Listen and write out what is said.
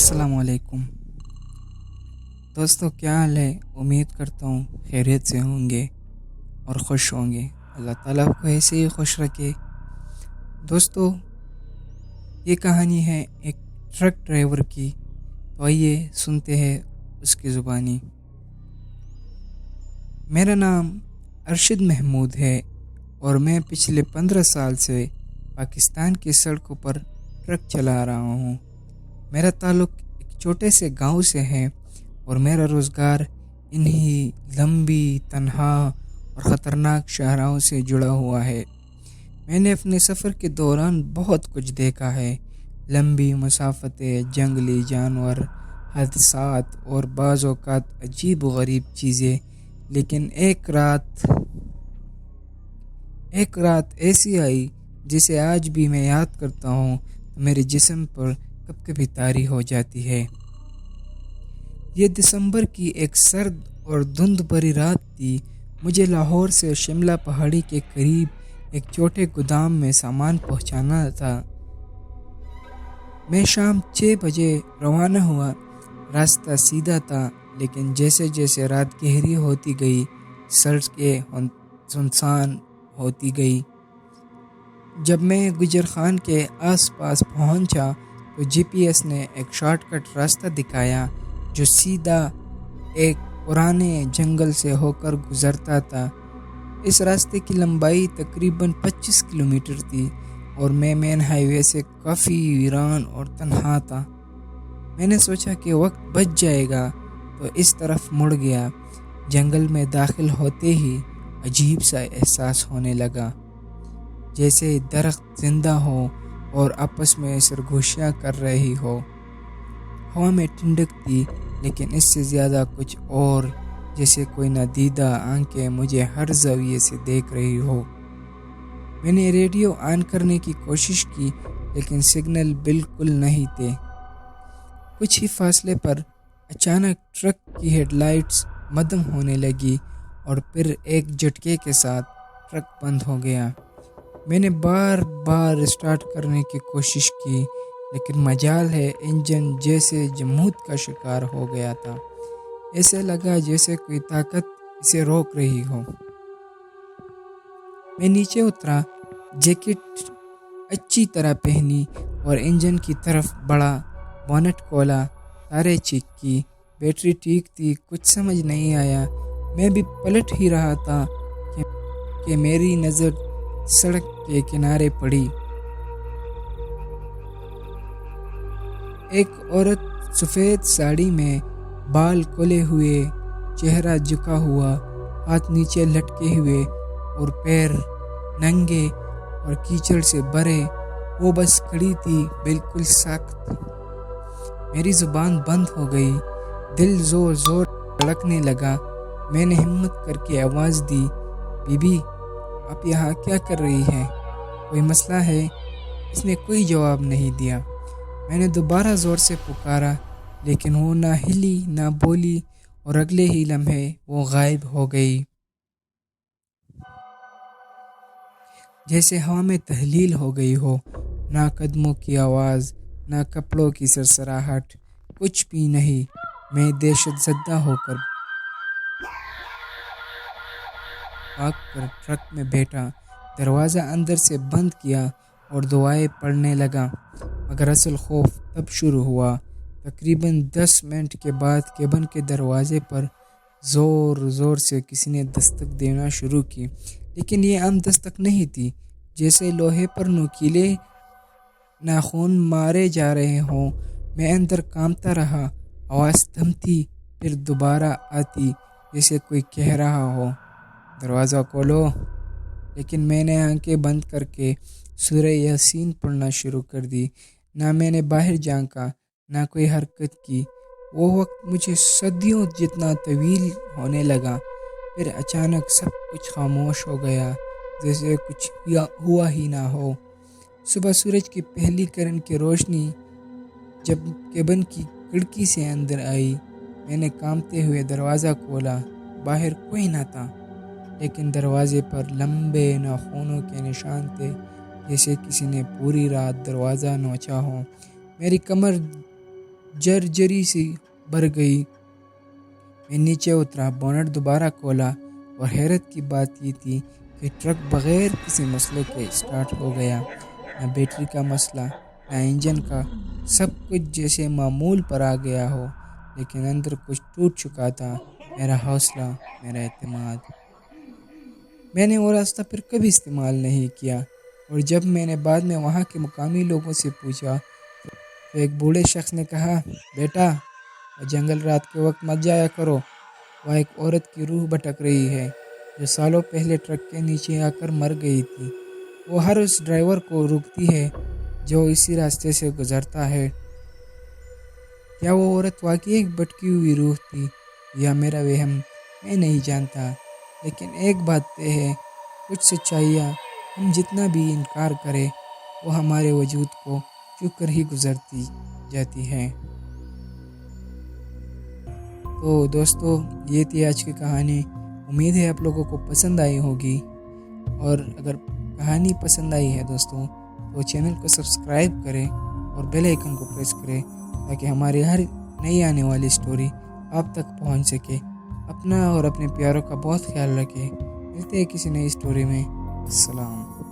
अस्सलाम वालेकुम दोस्तों, क्या हाल है। उम्मीद करता हूँ खैरियत से होंगे और खुश होंगे। अल्लाह ताला आपको ऐसे ही खुश रखे। दोस्तों, ये कहानी है एक ट्रक ड्राइवर की। तो आइए सुनते हैं उसकी ज़ुबानी। मेरा नाम अरशद महमूद है और मैं पिछले 15 साल से पाकिस्तान की सड़कों पर ट्रक चला रहा हूँ। मेरा ताल्लुक़ एक छोटे से गांव से है और मेरा रोज़गार इन्हीं लंबी, तन्हा और ख़तरनाक शाहराहों से जुड़ा हुआ है। मैंने अपने सफ़र के दौरान बहुत कुछ देखा है। लंबी मुसाफतें, जंगली जानवर, हादसात और बाज़ औक़ात अजीब व गरीब चीज़ें। लेकिन एक रात ऐसी आई जिसे आज भी मैं याद करता हूँ तो मेरे जिस्म पर कब कभी तारी हो जाती है। ये दिसंबर की एक सर्द और धुंध भरी रात थी। मुझे लाहौर से शिमला पहाड़ी के करीब एक छोटे गोदाम में सामान पहुंचाना था। मैं शाम 6 बजे रवाना हुआ। रास्ता सीधा था, लेकिन जैसे जैसे रात गहरी होती गई, सड़कें सुनसान होती गई। जब मैं गुजर खान के आसपास पहुंचा तो जीपीएस ने एक शॉर्टकट रास्ता दिखाया जो सीधा एक पुराने जंगल से होकर गुजरता था। इस रास्ते की लंबाई तकरीबन 25 किलोमीटर थी और मैं मेन हाईवे से काफ़ी वीरान और तन्हा था। मैंने सोचा कि वक्त बच जाएगा तो इस तरफ मुड़ गया। जंगल में दाखिल होते ही अजीब सा एहसास होने लगा, जैसे दरख्त जिंदा हो और आपस में सरगोशियाँ कर रही हो। हवा में ठंडक थी, लेकिन इससे ज़्यादा कुछ और, जैसे कोई नादीदा आंखें मुझे हर ज़ाविये से देख रही हो। मैंने रेडियो ऑन करने की कोशिश की, लेकिन सिग्नल बिल्कुल नहीं थे। कुछ ही फासले पर अचानक ट्रक की हेडलाइट्स मद्धम होने लगी और फिर एक झटके के साथ ट्रक बंद हो गया। मैंने बार बार स्टार्ट करने की कोशिश की, लेकिन मजाल है इंजन जैसे जमूद का शिकार हो गया था। ऐसे लगा जैसे कोई ताकत इसे रोक रही हो। मैं नीचे उतरा, जैकेट अच्छी तरह पहनी और इंजन की तरफ बढ़ा। बोनट खोला, तारे चेक की, बैटरी ठीक थी। कुछ समझ नहीं आया। मैं भी पलट ही रहा था कि मेरी नज़र सड़क के किनारे पड़ी। एक औरत सफ़ेद साड़ी में, बाल खोले हुए, चेहरा झुका हुआ, हाथ नीचे लटके हुए और पैर नंगे और कीचड़ से भरे, वो बस खड़ी थी, बिल्कुल सख्त। मेरी ज़ुबान बंद हो गई, दिल ज़ोर ज़ोर धड़कने लगा। मैंने हिम्मत करके आवाज़ दी, बीबी, आप यहाँ क्या कर रही हैं? कोई मसला है? इसने कोई जवाब नहीं दिया। मैंने दोबारा ज़ोर से पुकारा, लेकिन वो ना हिली ना बोली और अगले ही लम्हे वो गायब हो गई। जैसे हवा में तहलील हो गई हो। ना कदमों की आवाज़, ना कपड़ों की सरसराहट, कुछ भी नहीं। मैं दहशत ज़दा होकर भागकर ट्रक में बैठा, दरवाज़ा अंदर से बंद किया और दुआएं पढ़ने लगा। मगर असल खौफ तब शुरू हुआ। तकरीबन 10 मिनट के बाद केबिन के दरवाजे पर ज़ोर ज़ोर से किसी ने दस्तक देना शुरू की, लेकिन ये आम दस्तक नहीं थी। जैसे लोहे पर नुकीले नाखून मारे जा रहे हों। मैं अंदर कांपता रहा। आवाज़ थमती, फिर दोबारा आती, जैसे कोई कह रहा हो, दरवाज़ा खोलो। लेकिन मैंने आंखें बंद करके सूरह यासीन पढ़ना शुरू कर दी। ना मैंने बाहर झांका, ना कोई हरकत की। वो वक्त मुझे सदियों जितना तवील होने लगा। फिर अचानक सब कुछ खामोश हो गया, जैसे कुछ हुआ ही ना हो। सुबह सूरज की पहली किरण की रोशनी जब केबिन की खिड़की से अंदर आई, मैंने कांपते हुए दरवाज़ा खोला। बाहर कोई ना था, लेकिन दरवाजे पर लंबे नाखूनों के निशान थे, जैसे किसी ने पूरी रात दरवाज़ा नोचा हो। मेरी कमर जर्जरी सी भर गई। मैं नीचे उतरा, बोनट दोबारा खोला और हैरत की बात ये थी कि ट्रक बगैर किसी मसले के स्टार्ट हो गया। ना बैटरी का मसला, ना इंजन का, सब कुछ जैसे मामूल पर आ गया हो। लेकिन अंदर कुछ टूट चुका था, मेरा हौसला, मेरा एतमाद। मैंने वो रास्ता फिर कभी इस्तेमाल नहीं किया, और जब मैंने बाद में वहाँ के मुकामी लोगों से पूछा तो एक बूढ़े शख्स ने कहा, बेटा, वो जंगल रात के वक्त मत जाया करो। वह एक औरत की रूह भटक रही है जो सालों पहले ट्रक के नीचे आकर मर गई थी। वो हर उस ड्राइवर को रोकती है जो इसी रास्ते से गुजरता है। क्या वो औरत वाकई एक भटकी हुई रूह थी या मेरा वहम? मैं नहीं जानता, लेकिन एक बात तय है, कुछ सच्चाइयाँ हम जितना भी इनकार करें वो हमारे वजूद को छू कर ही गुजरती जाती हैं। तो दोस्तों, ये थी आज की कहानी। उम्मीद है आप लोगों को पसंद आई होगी, और अगर कहानी पसंद आई है दोस्तों तो चैनल को सब्सक्राइब करें और बेल आइकन को प्रेस करें ताकि हमारी हर नई आने वाली स्टोरी आप तक पहुंच सके। अपना और अपने प्यारों का बहुत ख्याल रखें। मिलते हैं किसी नई स्टोरी में। अस्सलाम।